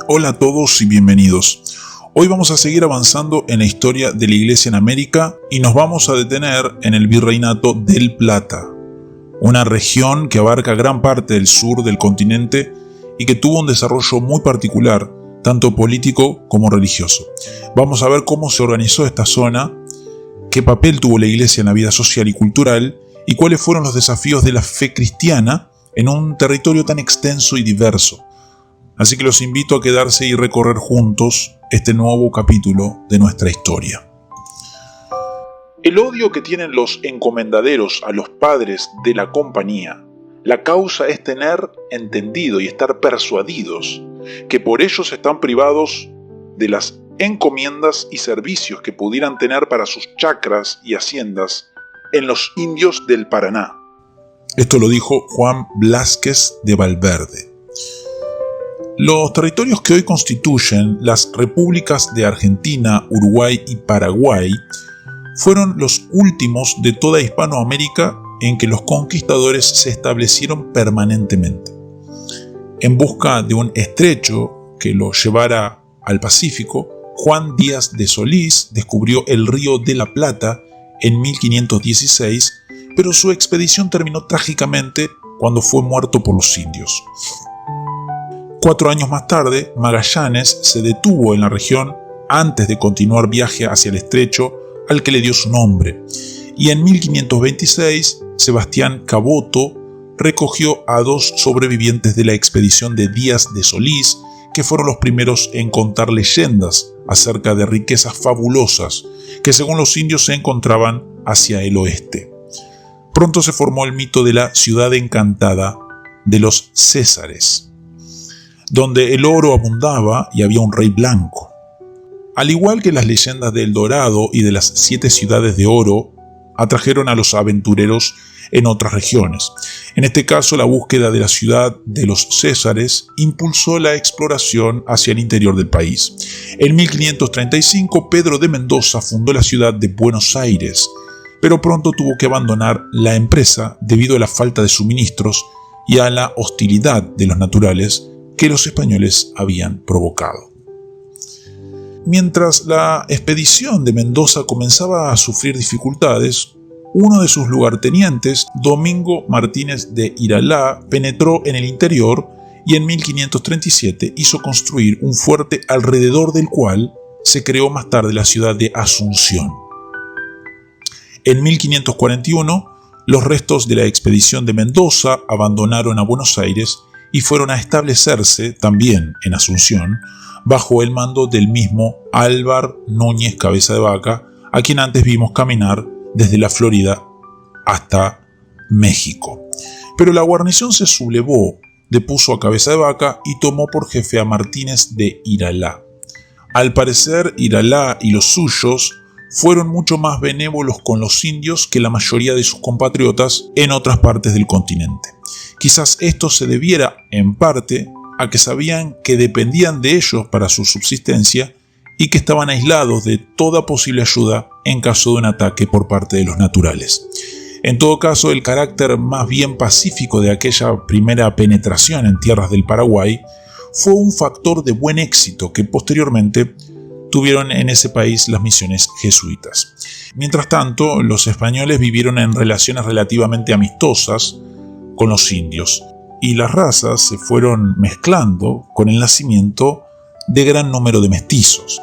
Hola a todos y bienvenidos. Hoy vamos a seguir avanzando en la historia de la Iglesia en América y nos vamos a detener en el Virreinato del Plata, una región que abarca gran parte del sur del continente y que tuvo un desarrollo muy particular, tanto político como religioso. Vamos a ver cómo se organizó esta zona, qué papel tuvo la Iglesia en la vida social y cultural y cuáles fueron los desafíos de la fe cristiana en un territorio tan extenso y diverso. Así que los invito a quedarse y recorrer juntos este nuevo capítulo de nuestra historia. El odio que tienen los encomendaderos a los padres de la compañía, la causa es tener entendido y estar persuadidos que por ellos están privados de las encomiendas y servicios que pudieran tener para sus chacras y haciendas en los indios del Paraná. Esto lo dijo Juan Blázquez de Valverde. Los territorios que hoy constituyen las repúblicas de Argentina, Uruguay y Paraguay fueron los últimos de toda Hispanoamérica en que los conquistadores se establecieron permanentemente. En busca de un estrecho que lo llevara al Pacífico, Juan Díaz de Solís descubrió el Río de la Plata en 1516, pero su expedición terminó trágicamente cuando fue muerto por los indios. 4 años más tarde, Magallanes se detuvo en la región antes de continuar viaje hacia el estrecho al que le dio su nombre, y en 1526 Sebastián Caboto recogió a 2 sobrevivientes de la expedición de Díaz de Solís, que fueron los primeros en contar leyendas acerca de riquezas fabulosas que según los indios se encontraban hacia el oeste. Pronto se formó el mito de la ciudad encantada de los Césares, donde el oro abundaba y había un rey blanco. Al igual que las leyendas de El Dorado y de las 7 ciudades de oro, atrajeron a los aventureros en otras regiones. En este caso, la búsqueda de la ciudad de los Césares impulsó la exploración hacia el interior del país. En 1535, Pedro de Mendoza fundó la ciudad de Buenos Aires, pero pronto tuvo que abandonar la empresa debido a la falta de suministros y a la hostilidad de los naturales que los españoles habían provocado. Mientras la expedición de Mendoza comenzaba a sufrir dificultades, uno de sus lugartenientes, Domingo Martínez de Iralá, penetró en el interior y en 1537 hizo construir un fuerte alrededor del cual se creó más tarde la ciudad de Asunción. En 1541, los restos de la expedición de Mendoza abandonaron a Buenos Aires y fueron a establecerse también en Asunción, bajo el mando del mismo Álvar Núñez Cabeza de Vaca, a quien antes vimos caminar desde la Florida hasta México. Pero la guarnición se sublevó, depuso a Cabeza de Vaca y tomó por jefe a Martínez de Iralá. Al parecer, Iralá y los suyos fueron mucho más benévolos con los indios que la mayoría de sus compatriotas en otras partes del continente. Quizás esto se debiera, en parte, a que sabían que dependían de ellos para su subsistencia y que estaban aislados de toda posible ayuda en caso de un ataque por parte de los naturales. En todo caso, el carácter más bien pacífico de aquella primera penetración en tierras del Paraguay fue un factor de buen éxito que posteriormente tuvieron en ese país las misiones jesuitas. Mientras tanto, los españoles vivieron en relaciones relativamente amistosas con los indios, y las razas se fueron mezclando con el nacimiento de gran número de mestizos.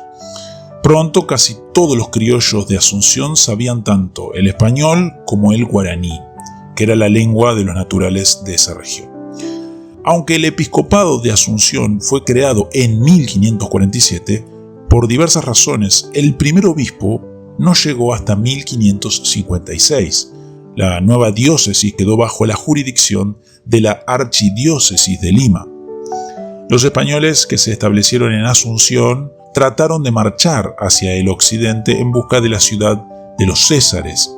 Pronto casi todos los criollos de Asunción sabían tanto el español como el guaraní, que era la lengua de los naturales de esa región. Aunque el episcopado de Asunción fue creado en 1547, por diversas razones, el primer obispo no llegó hasta 1556. La nueva diócesis quedó bajo la jurisdicción de la archidiócesis de Lima. Los españoles que se establecieron en Asunción trataron de marchar hacia el occidente en busca de la ciudad de los Césares,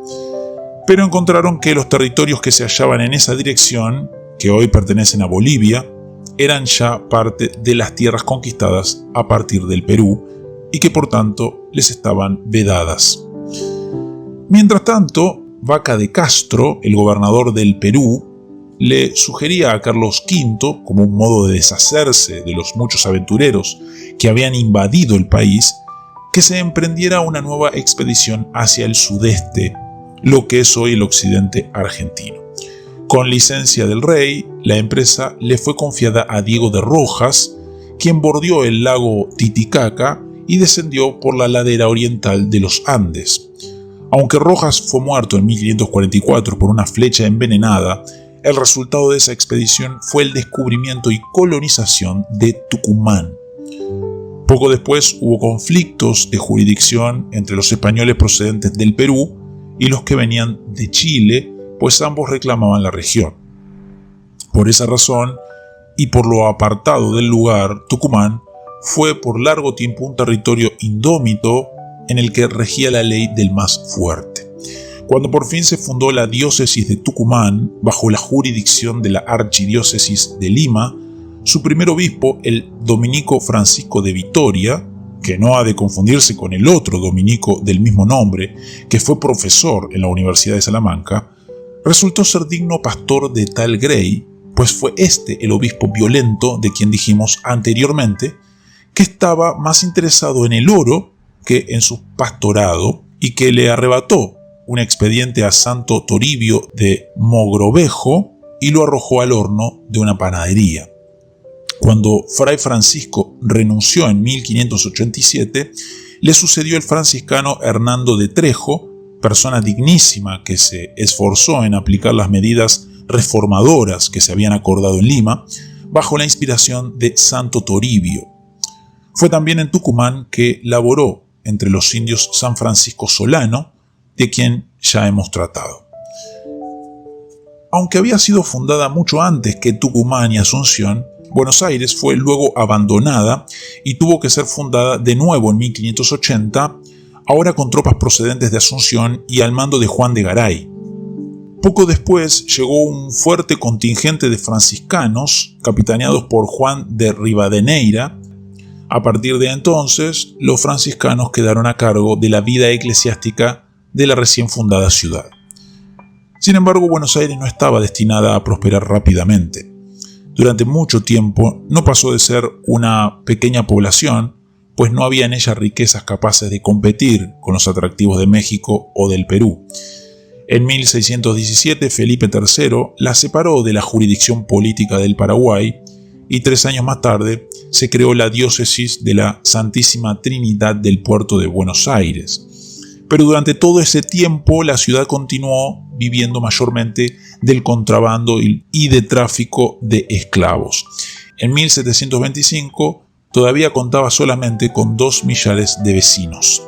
pero encontraron que los territorios que se hallaban en esa dirección, que hoy pertenecen a Bolivia, eran ya parte de las tierras conquistadas a partir del Perú y que por tanto les estaban vedadas. Mientras tanto, Vaca de Castro, el gobernador del Perú, le sugería a Carlos V, como un modo de deshacerse de los muchos aventureros que habían invadido el país, que se emprendiera una nueva expedición hacia el sudeste, lo que es hoy el occidente argentino. Con licencia del rey, la empresa le fue confiada a Diego de Rojas, quien bordeó el lago Titicaca y descendió por la ladera oriental de los Andes. Aunque Rojas fue muerto en 1544 por una flecha envenenada, el resultado de esa expedición fue el descubrimiento y colonización de Tucumán. Poco después hubo conflictos de jurisdicción entre los españoles procedentes del Perú y los que venían de Chile, pues ambos reclamaban la región. Por esa razón, y por lo apartado del lugar, Tucumán fue por largo tiempo un territorio indómito en el que regía la ley del más fuerte. Cuando por fin se fundó la diócesis de Tucumán, bajo la jurisdicción de la archidiócesis de Lima, su primer obispo, el dominico Francisco de Vitoria, que no ha de confundirse con el otro dominico del mismo nombre, que fue profesor en la Universidad de Salamanca, resultó ser digno pastor de tal grey, pues fue este el obispo violento de quien dijimos anteriormente, que estaba más interesado en el oro que en su pastorado y que le arrebató un expediente a Santo Toribio de Mogrovejo y lo arrojó al horno de una panadería. Cuando Fray Francisco renunció en 1587, le sucedió el franciscano Hernando de Trejo, persona dignísima que se esforzó en aplicar las medidas reformadoras que se habían acordado en Lima, bajo la inspiración de Santo Toribio. Fue también en Tucumán que laboró entre los indios San Francisco Solano, de quien ya hemos tratado. Aunque había sido fundada mucho antes que Tucumán y Asunción, Buenos Aires fue luego abandonada y tuvo que ser fundada de nuevo en 1580, ahora con tropas procedentes de Asunción y al mando de Juan de Garay. Poco después llegó un fuerte contingente de franciscanos, capitaneados por Juan de Rivadeneira. A partir de entonces, los franciscanos quedaron a cargo de la vida eclesiástica de la recién fundada ciudad. Sin embargo, Buenos Aires no estaba destinada a prosperar rápidamente. Durante mucho tiempo no pasó de ser una pequeña población, pues no había en ella riquezas capaces de competir con los atractivos de México o del Perú. En 1617 Felipe III la separó de la jurisdicción política del Paraguay y 3 años más tarde se creó la diócesis de la Santísima Trinidad del puerto de Buenos Aires. Pero durante todo ese tiempo la ciudad continuó viviendo mayormente del contrabando y de tráfico de esclavos. En 1725 todavía contaba solamente con 2 millares de vecinos.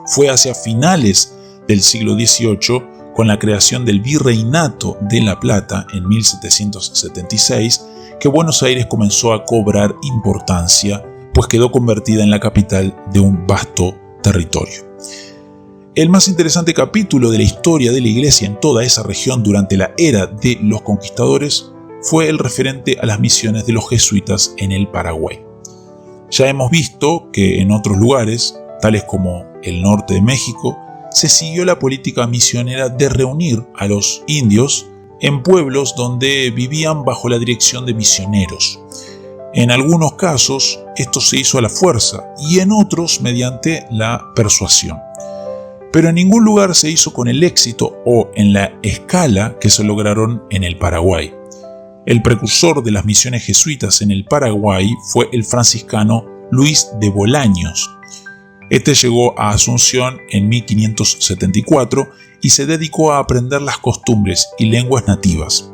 Fue hacia finales del siglo XVIII, con la creación del Virreinato de La Plata en 1776, que Buenos Aires comenzó a cobrar importancia, pues quedó convertida en la capital de un vasto territorio. El más interesante capítulo de la historia de la Iglesia en toda esa región durante la era de los conquistadores fue el referente a las misiones de los jesuitas en el Paraguay. Ya hemos visto que en otros lugares, tales como el norte de México, se siguió la política misionera de reunir a los indios en pueblos donde vivían bajo la dirección de misioneros. En algunos casos esto se hizo a la fuerza y en otros mediante la persuasión. Pero en ningún lugar se hizo con el éxito o en la escala que se lograron en el Paraguay. El precursor de las misiones jesuitas en el Paraguay fue el franciscano Luis de Bolaños. Este llegó a Asunción en 1574 y se dedicó a aprender las costumbres y lenguas nativas.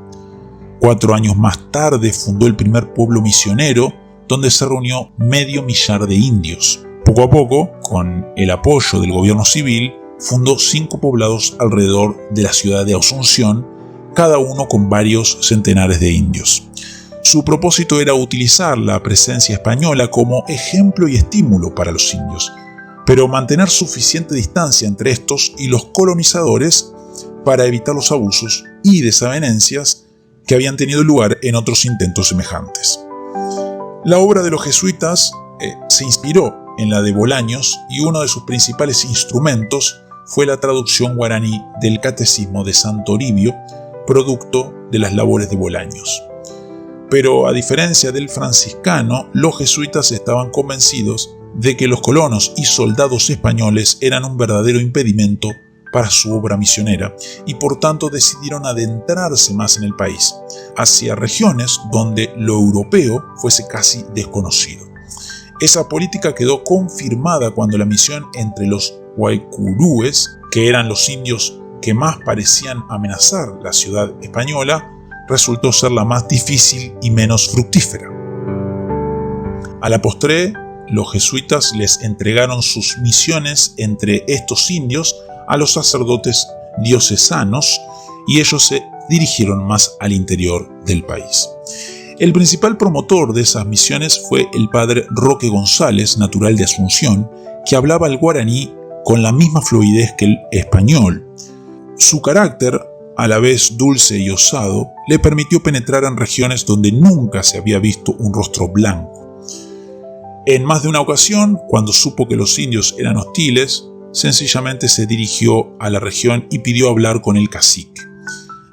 4 años más tarde fundó el primer pueblo misionero, donde se reunió medio millar de indios. Poco a poco, con el apoyo del gobierno civil, fundó 5 poblados alrededor de la ciudad de Asunción, cada uno con varios centenares de indios. Su propósito era utilizar la presencia española como ejemplo y estímulo para los indios, pero mantener suficiente distancia entre estos y los colonizadores para evitar los abusos y desavenencias que habían tenido lugar en otros intentos semejantes. La obra de los jesuitas se inspiró en la de Bolaños y uno de sus principales instrumentos fue la traducción guaraní del Catecismo de San Toribio, producto de las labores de Bolaños. Pero a diferencia del franciscano, los jesuitas estaban convencidos de que los colonos y soldados españoles eran un verdadero impedimento para su obra misionera y por tanto decidieron adentrarse más en el país, hacia regiones donde lo europeo fuese casi desconocido. Esa política quedó confirmada cuando la misión entre los guaycurúes, que eran los indios que más parecían amenazar la ciudad española, resultó ser la más difícil y menos fructífera. A la postre, los jesuitas les entregaron sus misiones entre estos indios a los sacerdotes diocesanos y ellos se dirigieron más al interior del país. El principal promotor de esas misiones fue el padre Roque González, natural de Asunción, que hablaba el guaraní con la misma fluidez que el español. Su carácter, a la vez dulce y osado, le permitió penetrar en regiones donde nunca se había visto un rostro blanco. En más de una ocasión, cuando supo que los indios eran hostiles, sencillamente se dirigió a la región y pidió hablar con el cacique.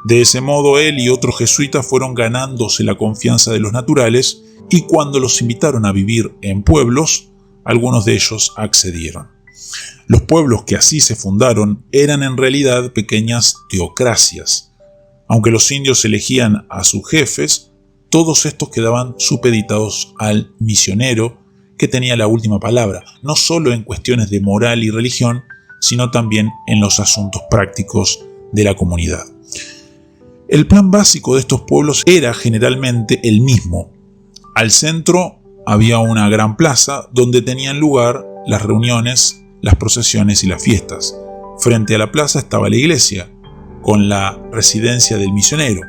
De ese modo, él y otros jesuitas fueron ganándose la confianza de los naturales y cuando los invitaron a vivir en pueblos, algunos de ellos accedieron. Los pueblos que así se fundaron eran en realidad pequeñas teocracias. Aunque los indios elegían a sus jefes, todos estos quedaban supeditados al misionero, que tenía la última palabra, no solo en cuestiones de moral y religión, sino también en los asuntos prácticos de la comunidad. El plan básico de estos pueblos era generalmente el mismo. Al centro había una gran plaza donde tenían lugar las reuniones, las procesiones y las fiestas. Frente a la plaza estaba la iglesia, con la residencia del misionero.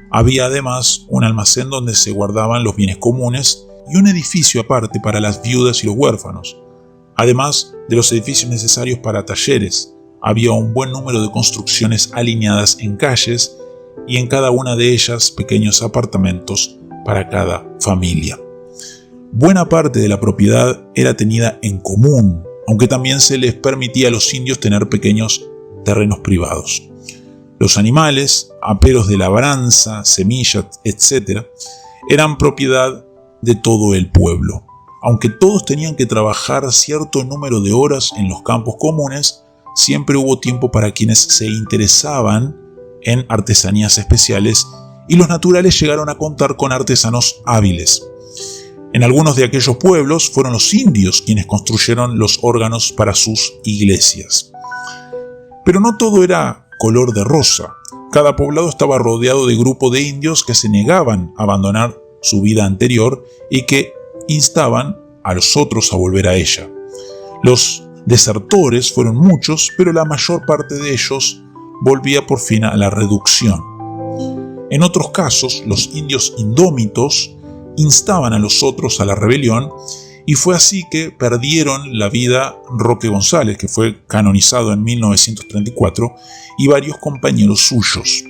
Había además un almacén donde se guardaban los bienes comunes y un edificio aparte para las viudas y los huérfanos. Además de los edificios necesarios para talleres, había un buen número de construcciones alineadas en calles y en cada una de ellas pequeños apartamentos para cada familia. Buena parte de la propiedad era tenida en común, aunque también se les permitía a los indios tener pequeños terrenos privados. Los animales, aperos de labranza, semillas, etc., eran propiedad de todo el pueblo. Aunque todos tenían que trabajar cierto número de horas en los campos comunes, siempre hubo tiempo para quienes se interesaban en artesanías especiales y los naturales llegaron a contar con artesanos hábiles. En algunos de aquellos pueblos fueron los indios quienes construyeron los órganos para sus iglesias. Pero no todo era color de rosa. Cada poblado estaba rodeado de grupos de indios que se negaban a abandonar su vida anterior y que instaban a los otros a volver a ella. Los desertores fueron muchos, pero la mayor parte de ellos volvía por fin a la reducción. En otros casos, los indios indómitos instaban a los otros a la rebelión y fue así que perdieron la vida Roque González, que fue canonizado en 1934, y varios compañeros suyos.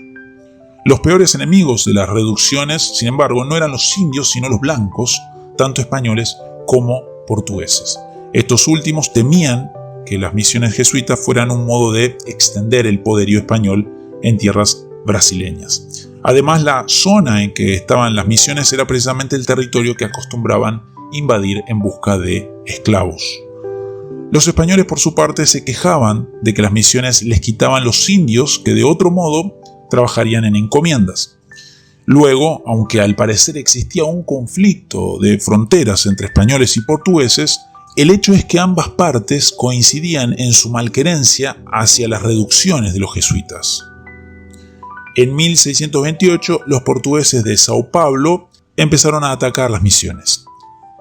Los peores enemigos de las reducciones, sin embargo, no eran los indios sino los blancos, tanto españoles como portugueses. Estos últimos temían que las misiones jesuitas fueran un modo de extender el poderío español en tierras brasileñas. Además, la zona en que estaban las misiones era precisamente el territorio que acostumbraban invadir en busca de esclavos. Los españoles, por su parte, se quejaban de que las misiones les quitaban los indios que de otro modo trabajarían en encomiendas. Luego, aunque al parecer existía un conflicto de fronteras entre españoles y portugueses, el hecho es que ambas partes coincidían en su malquerencia hacia las reducciones de los jesuitas. En 1628, los portugueses de Sao Paulo empezaron a atacar las misiones.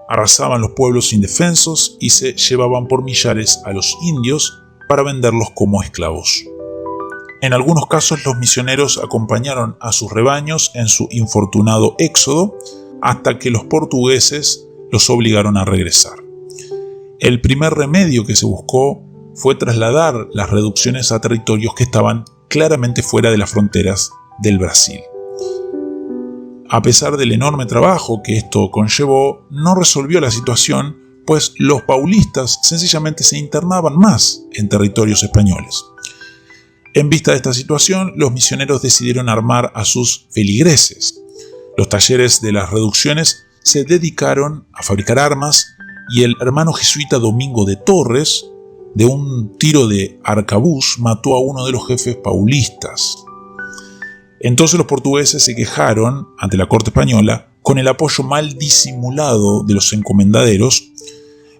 Arrasaban los pueblos indefensos y se llevaban por millares a los indios para venderlos como esclavos. En algunos casos, los misioneros acompañaron a sus rebaños en su infortunado éxodo hasta que los portugueses los obligaron a regresar. El primer remedio que se buscó fue trasladar las reducciones a territorios que estaban claramente fuera de las fronteras del Brasil. A pesar del enorme trabajo que esto conllevó, no resolvió la situación, pues los paulistas sencillamente se internaban más en territorios españoles. En vista de esta situación, los misioneros decidieron armar a sus feligreses. Los talleres de las reducciones se dedicaron a fabricar armas y el hermano jesuita Domingo de Torres, de un tiro de arcabuz, mató a uno de los jefes paulistas. Entonces los portugueses se quejaron ante la corte española con el apoyo mal disimulado de los encomendaderos,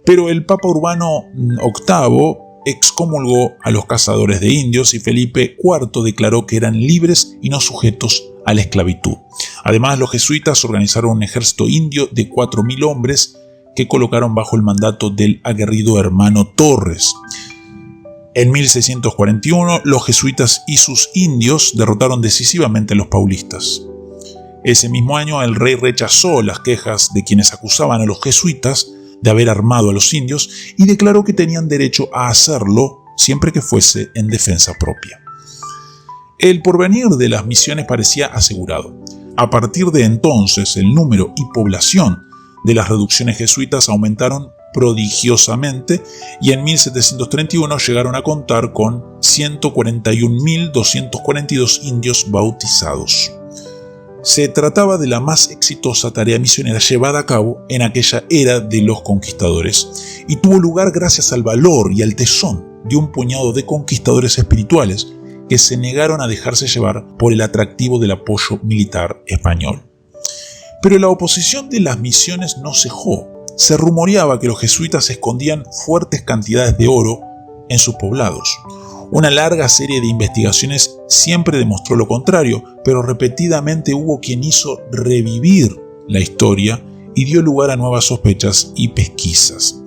pero el Papa Urbano VIII excomulgó a los cazadores de indios y Felipe IV declaró que eran libres y no sujetos a la esclavitud. Además, los jesuitas organizaron un ejército indio de 4.000 hombres que colocaron bajo el mandato del aguerrido hermano Torres. En 1641, los jesuitas y sus indios derrotaron decisivamente a los paulistas. Ese mismo año, el rey rechazó las quejas de quienes acusaban a los jesuitas de haber armado a los indios y declaró que tenían derecho a hacerlo siempre que fuese en defensa propia. El porvenir de las misiones parecía asegurado. A partir de entonces, el número y población de las reducciones jesuitas aumentaron prodigiosamente y en 1731 llegaron a contar con 141.242 indios bautizados. Se trataba de la más exitosa tarea misionera llevada a cabo en aquella era de los conquistadores y tuvo lugar gracias al valor y al tesón de un puñado de conquistadores espirituales que se negaron a dejarse llevar por el atractivo del apoyo militar español. Pero la oposición de las misiones no cejó. Se rumoreaba que los jesuitas escondían fuertes cantidades de oro en sus poblados. Una larga serie de investigaciones siempre demostró lo contrario, pero repetidamente hubo quien hizo revivir la historia y dio lugar a nuevas sospechas y pesquisas.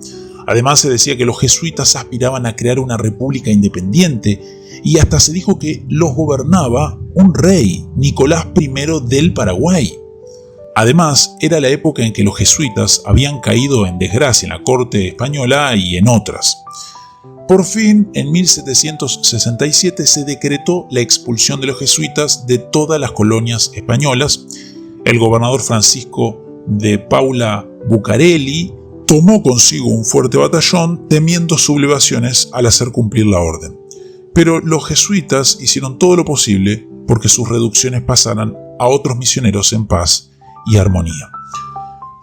Además, se decía que los jesuitas aspiraban a crear una república independiente y hasta se dijo que los gobernaba un rey, Nicolás I del Paraguay. Además, era la época en que los jesuitas habían caído en desgracia en la corte española y en otras. Por fin, en 1767 se decretó la expulsión de los jesuitas de todas las colonias españolas. El gobernador Francisco de Paula Bucareli tomó consigo un fuerte batallón temiendo sublevaciones al hacer cumplir la orden. Pero los jesuitas hicieron todo lo posible porque sus reducciones pasaran a otros misioneros en paz y armonía.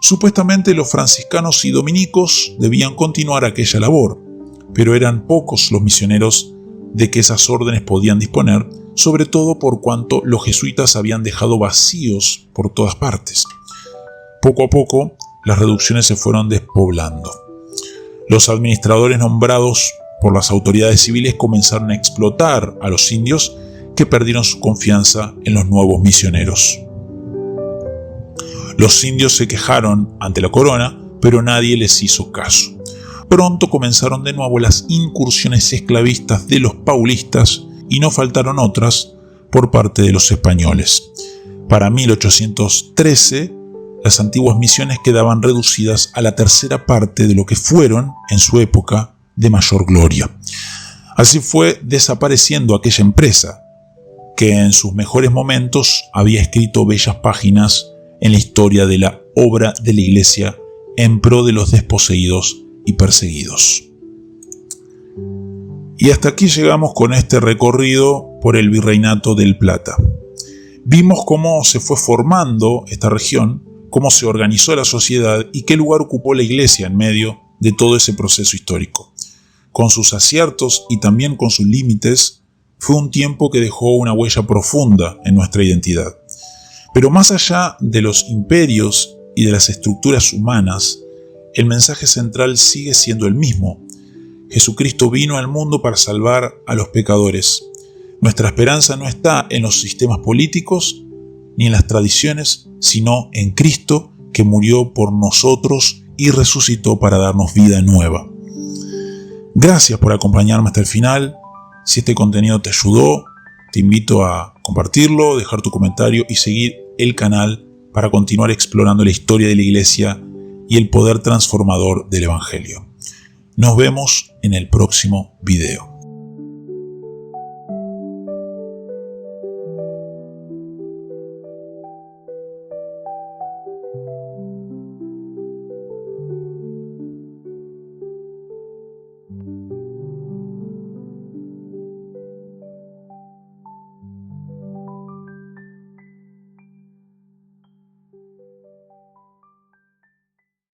Supuestamente los franciscanos y dominicos debían continuar aquella labor, pero eran pocos los misioneros de que esas órdenes podían disponer, sobre todo por cuanto los jesuitas habían dejado vacíos por todas partes. Poco a poco, las reducciones se fueron despoblando. Los administradores nombrados por las autoridades civiles comenzaron a explotar a los indios que perdieron su confianza en los nuevos misioneros. Los indios se quejaron ante la corona, pero nadie les hizo caso. Pronto comenzaron de nuevo las incursiones esclavistas de los paulistas y no faltaron otras por parte de los españoles. Para 1813, las antiguas misiones quedaban reducidas a la tercera parte de lo que fueron, en su época, de mayor gloria. Así fue desapareciendo aquella empresa, que en sus mejores momentos había escrito bellas páginas en la historia de la obra de la Iglesia en pro de los desposeídos y perseguidos. Y hasta aquí llegamos con este recorrido por el Virreinato del Plata. Vimos cómo se fue formando esta región, cómo se organizó la sociedad y qué lugar ocupó la Iglesia en medio de todo ese proceso histórico. Con sus aciertos y también con sus límites, fue un tiempo que dejó una huella profunda en nuestra identidad. Pero más allá de los imperios y de las estructuras humanas, el mensaje central sigue siendo el mismo. Jesucristo vino al mundo para salvar a los pecadores. Nuestra esperanza no está en los sistemas políticos ni en las tradiciones, sino en Cristo, que murió por nosotros y resucitó para darnos vida nueva. Gracias por acompañarme hasta el final. Si este contenido te ayudó, te invito a compartirlo, dejar tu comentario y seguir el canal para continuar explorando la historia de la Iglesia y el poder transformador del Evangelio. Nos vemos en el próximo video.